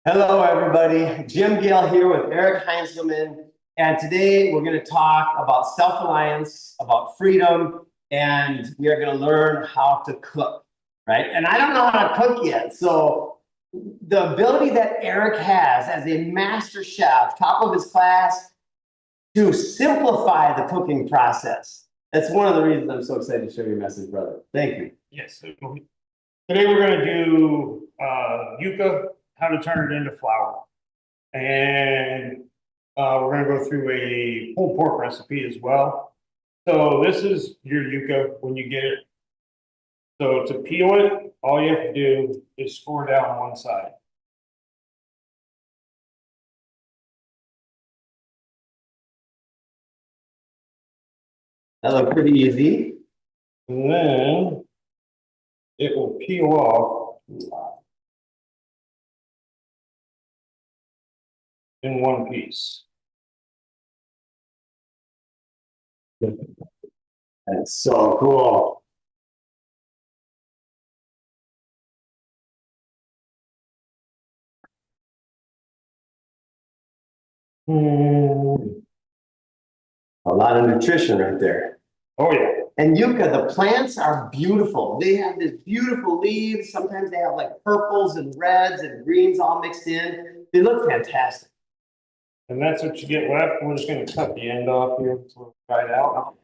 Hello, everybody. Jim Gale here with Eric Heinzelman. And today we're going to talk about self-reliance, about freedom, and we are going to learn how to cook, right? And I don't know how to cook yet. So the ability that Eric has as a master chef, top of his class, to simplify the cooking process. That's one of the reasons I'm so excited to share your message, brother. Thank you. Yes. Today we're going to do yuca, how to turn it into flour. And we're going to go through a pulled pork recipe as well. So this is your yuca when you get it. So to peel it, all you have to do is score down one side. That looked pretty easy. And then it will peel off in one piece. That's so cool. A lot of nutrition right there. Oh, yeah. And yucca, the plants are beautiful. They have this beautiful leaves. Sometimes they have like purples and reds and greens all mixed in. They look fantastic. And that's what you get left. We're just going to cut the end off here to dry it out.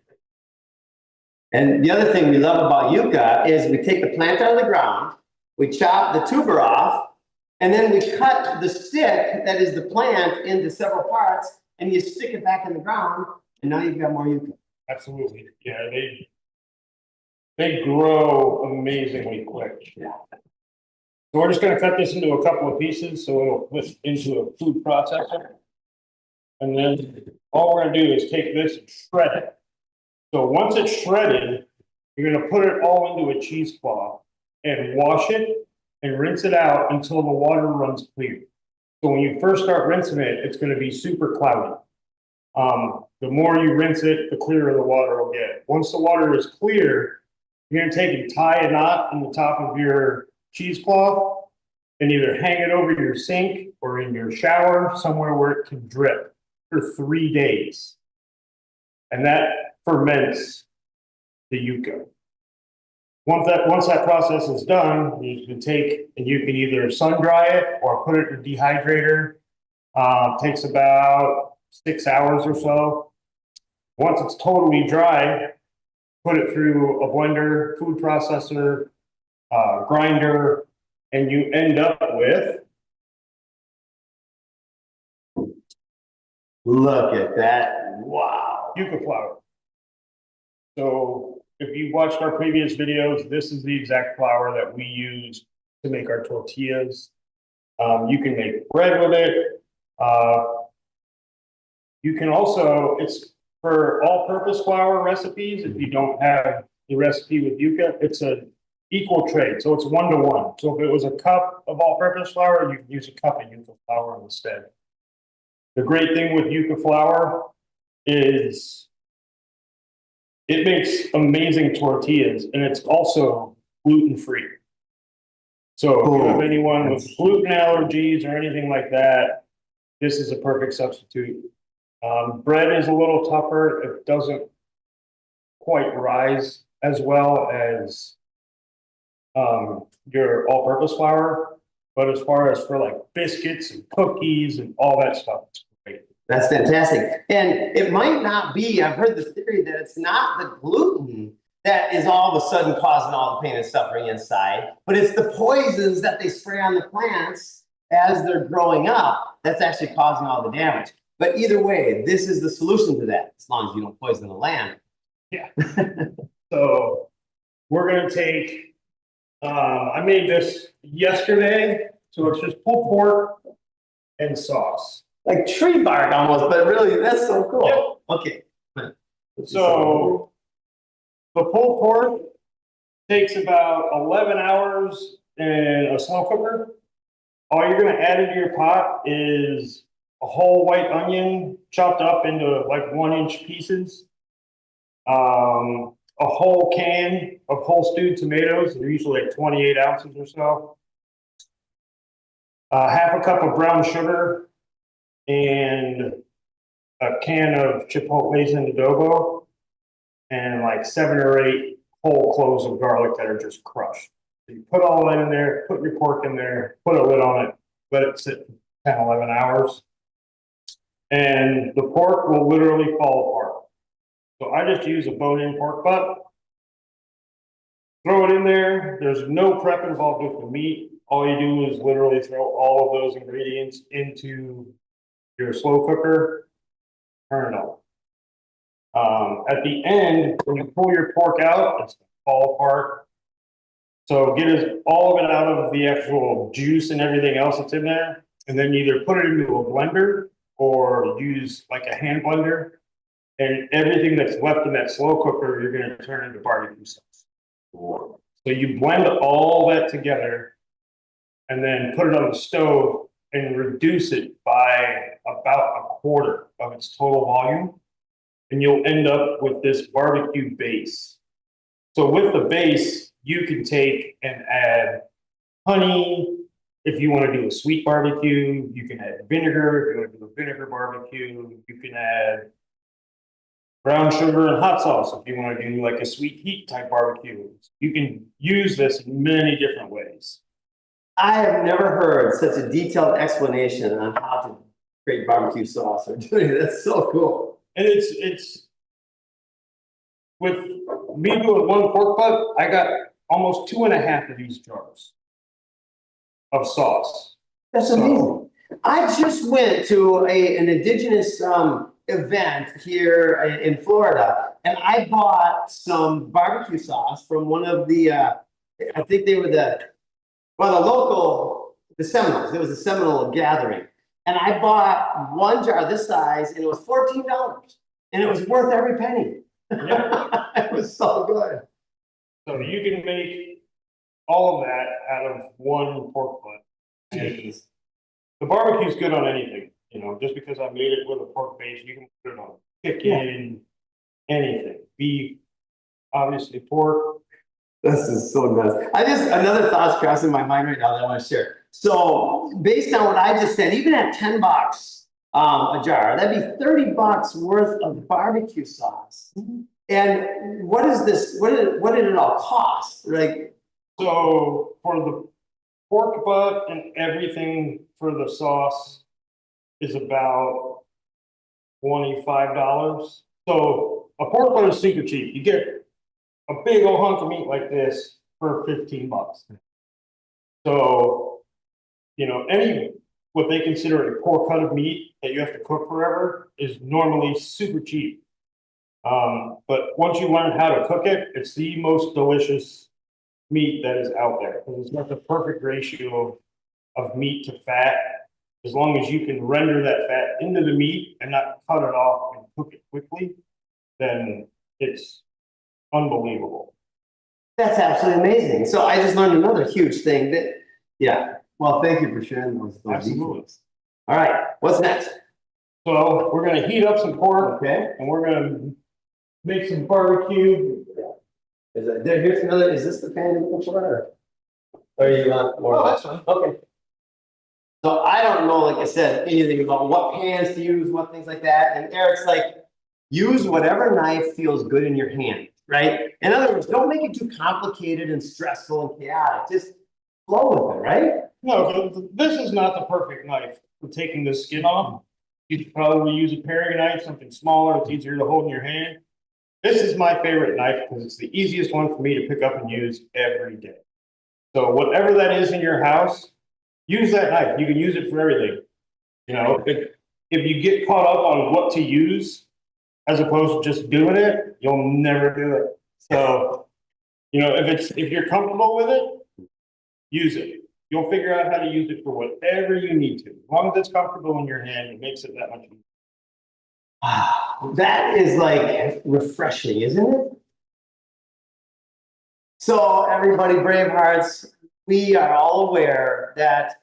And the other thing we love about yucca is we take the plant out of the ground, we chop the tuber off, and then we cut the stick that is the plant into several parts, and you stick it back in the ground, and now you've got more yucca. Absolutely. Yeah, they grow amazingly quick. Yeah. So we're just going to cut this into a couple of pieces so it'll fit into a food processor. And then all we're going to do is take this and shred it. So once it's shredded, you're going to put it all into a cheesecloth and wash it and rinse it out until the water runs clear. So when you first start rinsing it, it's going to be super cloudy. The more you rinse it, the clearer the water will get. Once the water is clear, you're going to take and tie a knot in the top of your cheesecloth and either hang it over your sink or in your shower, somewhere where it can drip for 3 days. And that ferments the yucca. Once that process is done, you can take and you can either sun dry it or put it in a dehydrator. Takes about 6 hours or so. Once it's totally dry, put it through a blender, food processor, grinder, and you end up with. Look at that. Wow. Yucca flour. So if you watched our previous videos, this is the exact flour that we use to make our tortillas. You can make bread with it. You can also, it's for all-purpose flour recipes. If you don't have the recipe with yucca, it's an equal trade. So it's 1-to-1. So if it was a cup of all-purpose flour, you can use a cup of yucca flour instead. The great thing with yucca flour is it makes amazing tortillas, and it's also gluten-free. So if you have anyone with gluten allergies or anything like that, this is a perfect substitute. Bread is a little tougher. It doesn't quite rise as well as your all-purpose flour. But as far as for like biscuits and cookies and all that stuff, it's great. That's fantastic. And it might not be, I've heard the theory that it's not the gluten that is all of a sudden causing all the pain and suffering inside, but it's the poisons that they spray on the plants as they're growing up that's actually causing all the damage. But either way, this is the solution to that, as long as you don't poison the land. Yeah. So we're going to take, I made this yesterday. So it's just pulled pork and sauce. Like tree bark almost, but really, that's so cool. Yep. Okay. So the pulled pork takes about 11 hours in a slow cooker. All you're going to add into your pot is a whole white onion chopped up into like 1-inch pieces, a whole can of whole stewed tomatoes. They're usually like 28 ounces or so. half a cup of brown sugar and a can of chipotles and adobo, and like 7 or 8 whole cloves of garlic that are just crushed. You put all that in there, put your pork in there, put a lid on it, let it sit for 10, 11 hours. And the pork will literally fall apart. So I just use a bone-in pork butt, throw it in there. There's no prep involved with the meat. All you do is literally throw all of those ingredients into your slow cooker, turn it on. At the end, when you pull your pork out, it's gonna fall apart. So get all of it out of the actual juice and everything else that's in there, and then either put it into a blender or use like a hand blender, and everything that's left in that slow cooker, you're going to turn into barbecue sauce. So you blend all that together and then put it on the stove and reduce it by about 1/4 of its total volume. And you'll end up with this barbecue base. So with the base, you can take and add honey. If you want to do a sweet barbecue, you can add vinegar. If you want to do a vinegar barbecue, you can add brown sugar and hot sauce. If you want to do like a sweet heat type barbecue, you can use this in many different ways. I have never heard such a detailed explanation on how to create barbecue sauce or doing it. That's so cool. And it's with me doing one pork butt, I got almost 2.5 of these jars of sauce. That's amazing. I just went to an indigenous event here in Florida, and I bought some barbecue sauce from one of the, I think they were the Seminoles. It was a Seminole gathering. And I bought one jar this size, and it was $14. And it was worth every penny. Yeah. It was so good. So you can make all of that out of one pork butt. And the barbecue is good on anything, you know, just because I made it with a pork base, you can put it on chicken, anything, beef, obviously pork. This is so nice. Another thought's crossing my mind right now that I want to share. So based on what I just said, even at $10 a jar, that'd be $30 worth of barbecue sauce. And what is this? What did it all cost? Like, so for the pork butt and everything for the sauce is about $25. So a pork butt is super cheap. You get a big old hunk of meat like this for $15. So, you know, what they consider a poor cut of meat that you have to cook forever is normally super cheap. But once you learn how to cook it, it's the most delicious meat that is out there, because it's got the perfect ratio of meat to fat. As long as you can render that fat into the meat and not cut it off and cook it quickly, then it's unbelievable. that's absolutely amazing. So I just learned another huge thing that, yeah. Well, thank you for sharing those Absolutely. details. All right, what's next? So we're going to heat up some pork, Okay. and we're going to make some barbecue. Here's another. Is this the pan you're looking for, or you want more? Oh, that's fine. Okay. So I don't know, like I said, anything about what pans to use, what things like that. And Eric's like, use whatever knife feels good in your hand, right? In other words, don't make it too complicated and stressful and chaotic. Just flow with it, right? No, this is not the perfect knife for taking the skin off. You could probably use a paring knife, something smaller, it's easier to hold in your hand. This is my favorite knife because it's the easiest one for me to pick up and use every day. So whatever that is in your house, use that knife. You can use it for everything. You know, if you get caught up on what to use as opposed to just doing it, you'll never do it. So, you know, if you're comfortable with it, use it. You'll figure out how to use it for whatever you need to. As long as it's comfortable in your hand, it makes it that much easier. That is like refreshing, isn't it? So everybody, brave hearts, we are all aware that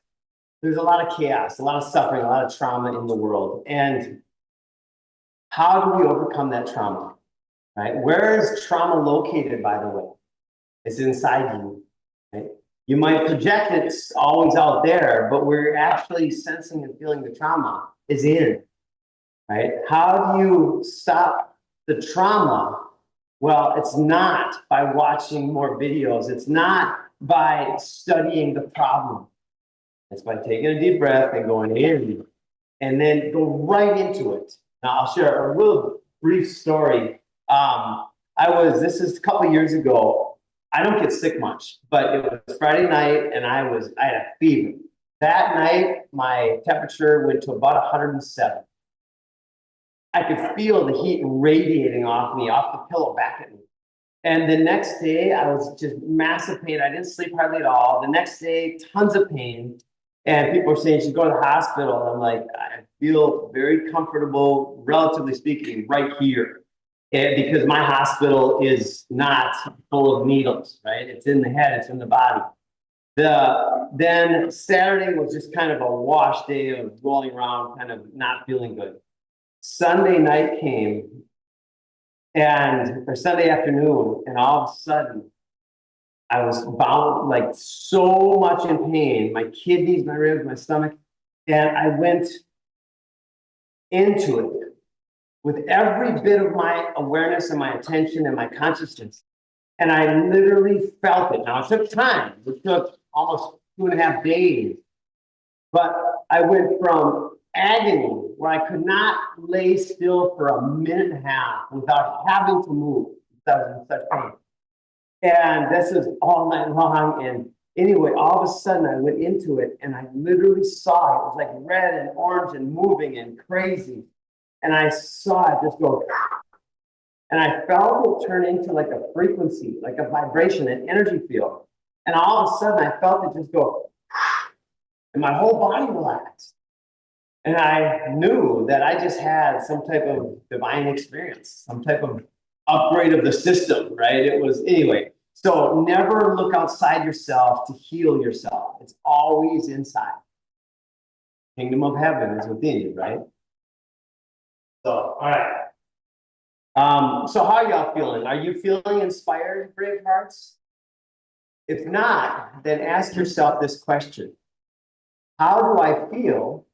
there's a lot of chaos, a lot of suffering, a lot of trauma in the world. And how do we overcome that trauma? Right? Where is trauma located, by the way? It's inside you, right? You might project it's always out there, but we're actually sensing and feeling the trauma is in, right? How do you stop the trauma? Well, it's not by watching more videos. It's not by studying the problem. It's by taking a deep breath and going in and then go right into it. Now, I'll share a real brief story. This is a couple of years ago. I don't get sick much, but it was Friday night and I had a fever. That night, my temperature went to about 107. I could feel the heat radiating off me, off the pillow back at me. And the next day, I was just massive pain. I didn't sleep hardly at all. The next day, tons of pain. And people were saying, you should go to the hospital. And I'm like, I feel very comfortable, relatively speaking, right here. And because my hospital is not full of needles, right? It's in the head, it's in the body. Then Saturday was just kind of a wash day of rolling around, kind of not feeling good. Sunday night came, or Sunday afternoon, and all of a sudden, I was bound, like so much in pain, my kidneys, my ribs, my stomach, and I went into it with every bit of my awareness and my attention and my consciousness. And I literally felt it. Now, it took time. It took almost 2.5 days. But I went from agony, where I could not lay still for 1.5 minutes without having to move. That was in such pain. And this is all night long. And anyway, all of a sudden I went into it and I literally saw it was like red and orange and moving and crazy. And I saw it just go, and I felt it turn into like a frequency, like a vibration, an energy field. And all of a sudden I felt it just go, and my whole body relaxed. And I knew that I just had some type of divine experience, some type of upgrade of the system, right? It was, anyway. So never look outside yourself to heal yourself. It's always inside. Kingdom of heaven is within you, right? So, all right. So how are y'all feeling? Are you feeling inspired, brave hearts? If not, then ask yourself this question. How do I feel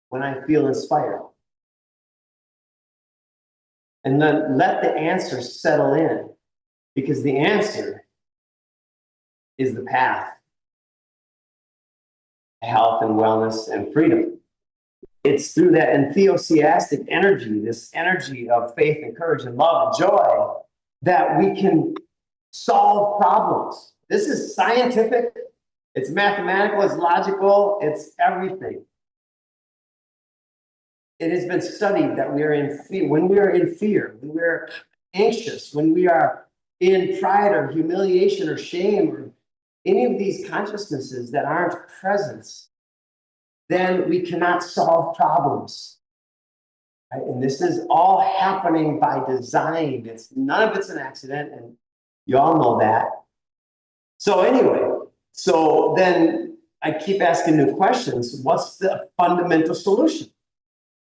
when I feel inspired? And then let the answer settle in, because the answer is the path to health and wellness and freedom. It's through that enthusiastic energy, this energy of faith and courage and love and joy, that we can solve problems. This is scientific, it's mathematical, it's logical, it's everything. It has been studied that we are in fear. When we are in fear, when we're anxious, when we are in pride or humiliation or shame or any of these consciousnesses that aren't presence, then we cannot solve problems. Right? And this is all happening by design. None of it's an accident, and you all know that. So anyway, so then I keep asking new questions. What's the fundamental solution?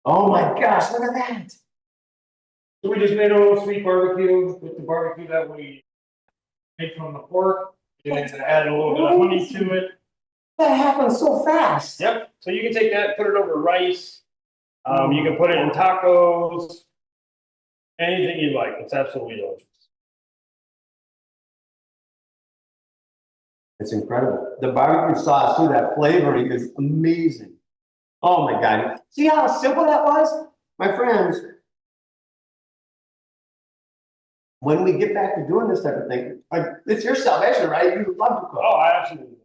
Oh my gosh, look at that. So we just made a little sweet barbecue with the barbecue that we made from the pork, and added a little bit of honey to it. That happened so fast. Yep. So you can take that, put it over rice. You can put it in tacos. Anything you like. It's absolutely delicious. It's incredible. The barbecue sauce, too, that flavoring is amazing. Oh my God. See how simple that was? My friends, when we get back to doing this type of thing, like, it's your salvation, right? You love to cook. Oh, I absolutely.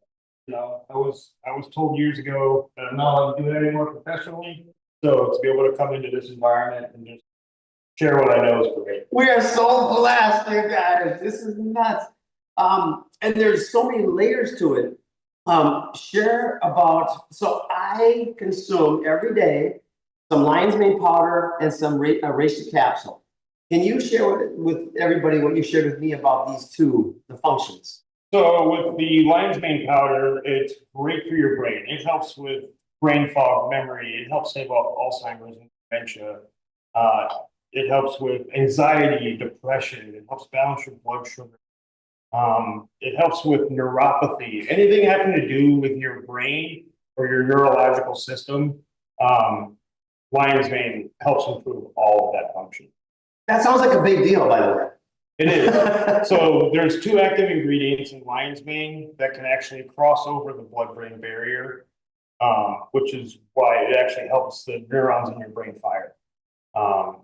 You know, I was told years ago that I'm not allowed to do it anymore professionally. So to be able to come into this environment and just share what I know is great. We are so blessed, you guys. This is nuts. And there's so many layers to it. Share about, so I consume every day some lion's mane powder and some reishi capsule. Can you share with everybody what you shared with me about these two, the functions? So with the lion's mane powder, it's great for your brain. It helps with brain fog, memory. It helps stave off Alzheimer's and dementia. It helps with anxiety, depression. It helps balance your blood sugar. It helps with neuropathy, anything having to do with your brain or your neurological system. Lion's mane helps improve all of that function. That sounds like a big deal, by the way. It is. So there's 2 active ingredients in lion's mane that can actually cross over the blood-brain barrier, which is why it actually helps the neurons in your brain fire. So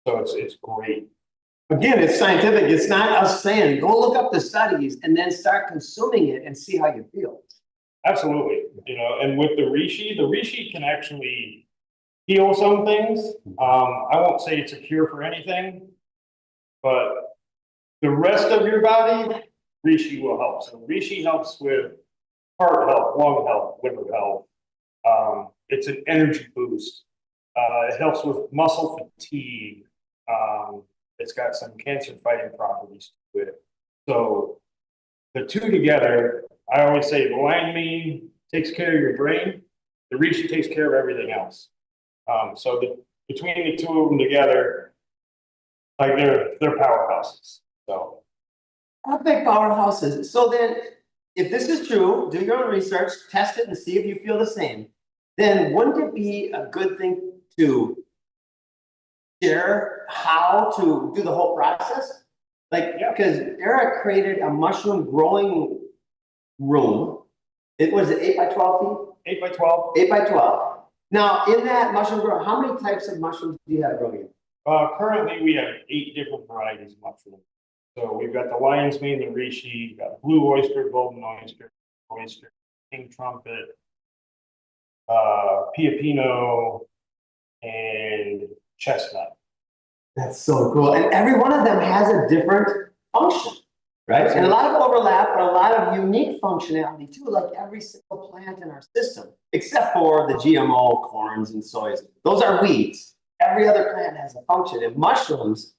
it's great. Again, it's scientific. It's not us saying, go look up the studies and then start consuming it and see how you feel. Absolutely. And with the reishi can actually heal some things. I won't say it's a cure for anything, but the rest of your body, reishi will help. So reishi helps with heart health, lung health, liver health. It's an energy boost. It helps with muscle fatigue. It's got some cancer fighting properties to it. So the 2 together, I always say the lion's mane takes care of your brain. The reishi takes care of everything else. So between the 2 of them together, like they're powerhouses. So How big powerhouses? So then, if this is true, do your own research, test it and see if you feel the same. Then wouldn't it be a good thing to share how to do the whole process? Like, because Eric created a mushroom growing room. It was 8 by 12 feet? 8 by 12. 8 by 12. Now, in that mushroom grow, how many types of mushrooms do you have growing? Currently, we have 8 different varieties of mushrooms. So we've got the lion's mane, the reishi, we've got blue oyster, golden oyster, king trumpet, piapino, and chestnut. That's so cool. And every one of them has a different function, right? And a lot of overlap, but a lot of unique functionality too, like every single plant in our system, except for the GMO corns and soys. Those are weeds. Every other plant has a function, and mushrooms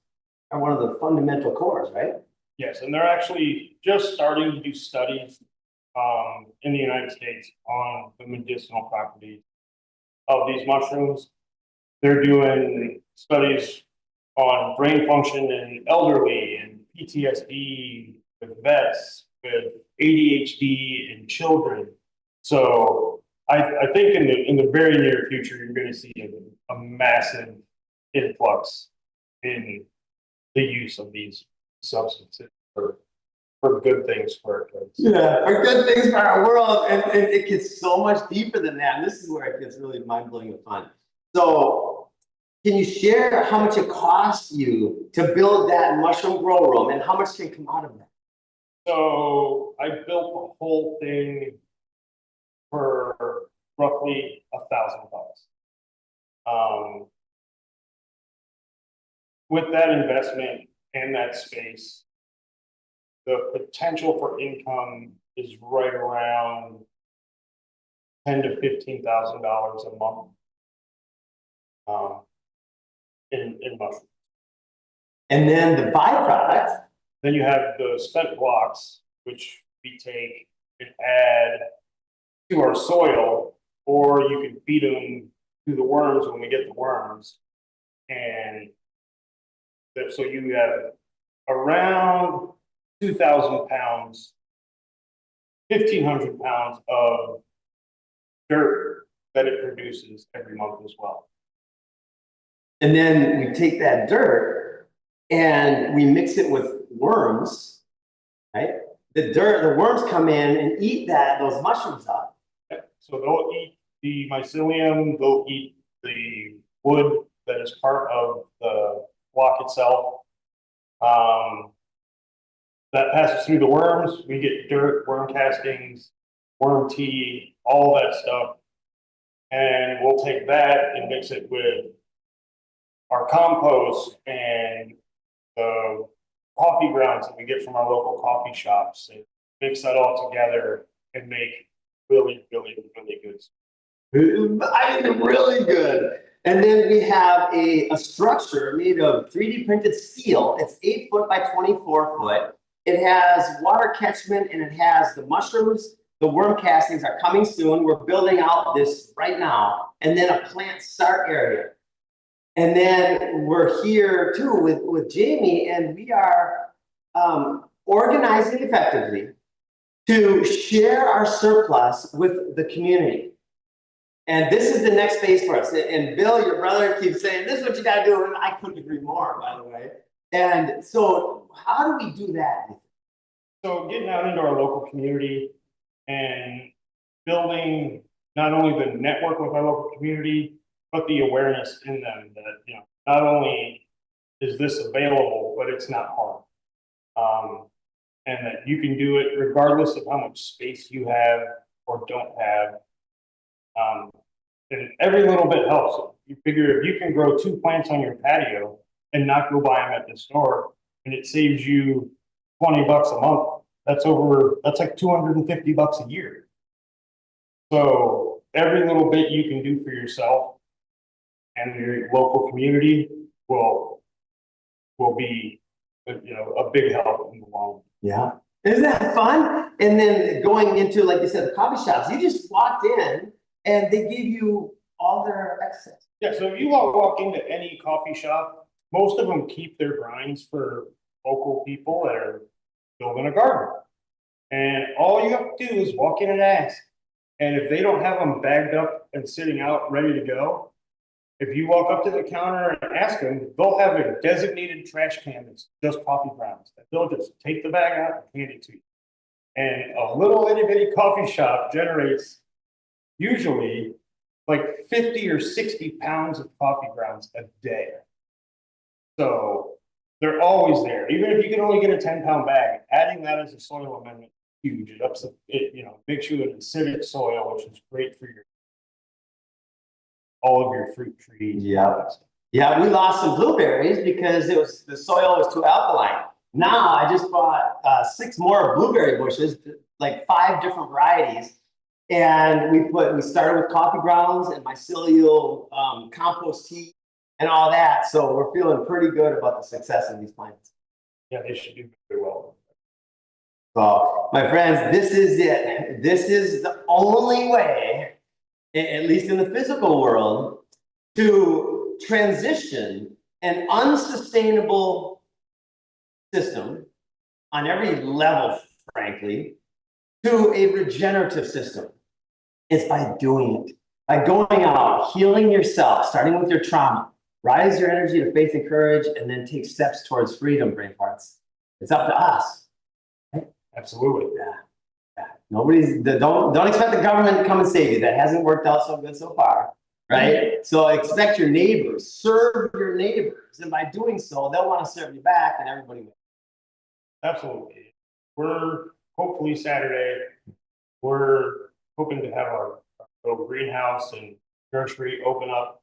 are one of the fundamental cores, right? Yes, and they're actually just starting to do studies in the United States on the medicinal properties of these mushrooms. They're doing studies on brain function in elderly and PTSD with vets, with ADHD in children. So I think in the very near future, you're going to see a massive influx in the use of these substances for good things for our kids. Yeah, for good things for our world. And it gets so much deeper than that. And this is where it gets really mind-blowing and fun. So can you share how much it costs you to build that mushroom grow room and how much can come out of that? So I built the whole thing for roughly $1,000. With that investment and that space, the potential for income is right around $10,000 to $15,000 a month in mushrooms. And then the byproduct. Then you have the spent blocks, which we take and add to our soil, or you can feed them to the worms when we get the worms. And so you have around 2,000 pounds, 1,500 pounds of dirt that it produces every month as well. And then we take that dirt and we mix it with worms, right? The worms come in and eat those mushrooms up. So they'll eat the mycelium, they'll eat the wood that is part of the block itself. That passes through the worms. We get dirt, worm castings, worm tea, all that stuff. And we'll take that and mix it with our compost and the coffee grounds that we get from our local coffee shops, and mix that all together and make really, really, really good. I mean, really good. And then we have a structure made of 3D printed steel. It's 8 foot by 24 foot. It has water catchment and it has the mushrooms. The worm castings are coming soon. We're building out this right now. And then a plant start area. And then we're here too with Jamie, and we are organizing effectively to share our surplus with the community. And this is the next phase for us. And Bill, your brother, keeps saying, this is what you got to do. And I couldn't agree more, by the way. And so how do we do that? So getting out into our local community and building not only the network with our local community, but the awareness in them that, you know, not only is this available, but it's not hard. And that you can do it regardless of how much space you have or don't have. And every little bit helps. You figure if you can grow 2 plants on your patio and not go buy them at the store, and it saves you $20 a month, that's like $250 a year. So every little bit you can do for yourself and your local community will be, you know, a big help in the long run. Yeah. Isn't that fun? And then going into, like you said, the coffee shops, you just walked in and they give you all their excess. Yeah, so if you walk into any coffee shop, most of them keep their grinds for local people that are building a garden. And all you have to do is walk in and ask. And if they don't have them bagged up and sitting out ready to go, if you walk up to the counter and ask them, they'll have a designated trash can that's just coffee grounds. They'll just take the bag out and hand it to you. And a little itty bitty coffee shop generates usually like 50 or 60 pounds of coffee grounds a day. So they're always there. Even if you can only get a 10-pound bag, adding that as a soil amendment is huge. It ups it, you know, makes you an acidic soil, which is great for your all of your fruit trees. Yeah. Yeah, we lost some blueberries because the soil was too alkaline. Now I just bought 6 more blueberry bushes, like 5 different varieties. And we started with coffee grounds and mycelial compost tea and all that. So we're feeling pretty good about the success of these plants. Yeah, they should do very well. So, my friends, this is it. This is the only way, at least in the physical world, to transition an unsustainable system on every level, frankly, to a regenerative system. It's by doing it, by going out, healing yourself, starting with your trauma, rise your energy to faith and courage, and then take steps towards freedom, brave hearts. It's up to us. Right? Absolutely. Yeah. Don't expect the government to come and save you. That hasn't worked out so good so far, right? So expect your neighbors, serve your neighbors, and by doing so, they'll want to serve you back, and everybody will. Absolutely. We're hopefully Saturday. We're hoping to have our little greenhouse and nursery open up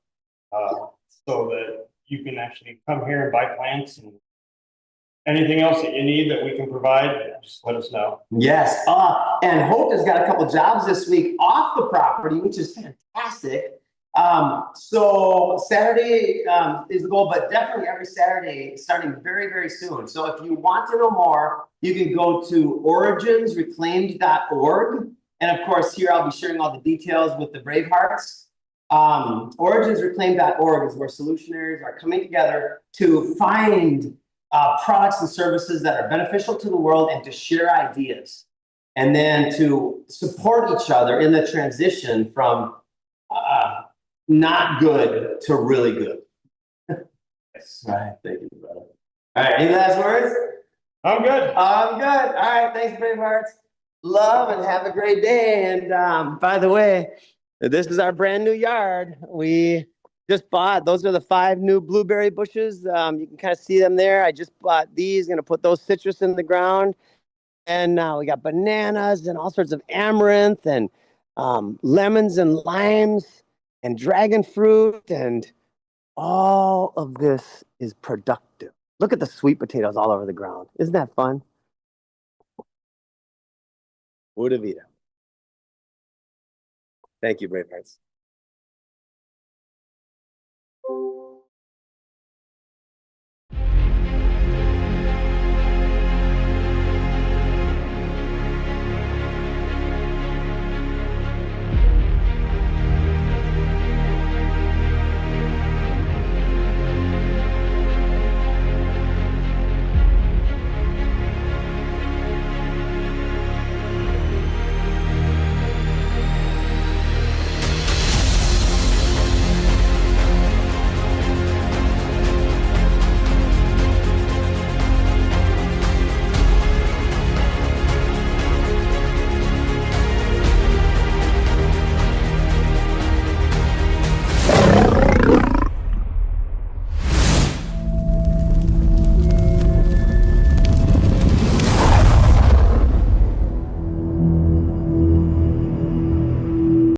so that you can actually come here and buy plants and anything else that you need that we can provide. Just let us know. Yes. And Hope has got a couple jobs this week off the property, which is fantastic. So Saturday is the goal, but definitely every Saturday starting very, very soon. So if you want to know more, you can go to originsreclaimed.org. And of course, here I'll be sharing all the details with the Bravehearts. Originsreclaimed.org is where solutionaries are coming together to find products and services that are beneficial to the world and to share ideas. And then to support each other in the transition from not good to really good. Yes. All right. Thank you, brother. All right. Any last words? I'm good. I'm good. All right. Thanks, Bravehearts. Love and have a great day. And by the way, this is our brand new yard. We just bought, those are the 5 new blueberry bushes. You can kind of see them there. I just bought these, going to put those citrus in the ground. And now we got bananas and all sorts of amaranth and lemons and limes and dragon fruit, and all of this is productive. Look at the sweet potatoes all over the ground. Isn't that fun? Pura vida. Thank you, Bravehearts.